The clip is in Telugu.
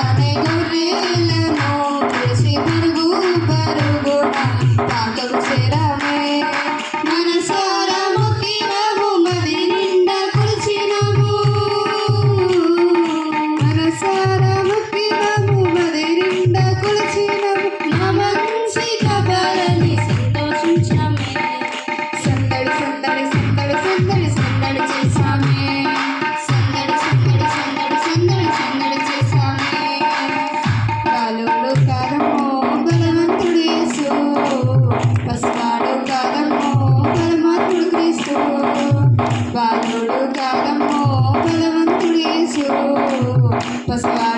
ముందుగానే గొర్రెలను చేసి పరుగు పరుగున పాకకు చేరామే. మనసారా మొక్కినాము, మది నిండా కొలిచినాము. మనసారా మొక్కినాము, మది నిండా కొలిచినాము. నా మంచి కబరని సంతోషించామే. సందడి సందడి సందడి సందడి సందడి చేసామే. సందడి సందడి సందడి సందడి సందడి చేసామే. బాలుడు కాదమ్మో బలవంతుడు యేసు, పసివాడు కాదమ్మో పరమాత్ముడు క్రీస్తు. బాలుడు కాదమ్మో బలవంతుడు యేసు, పసివాడు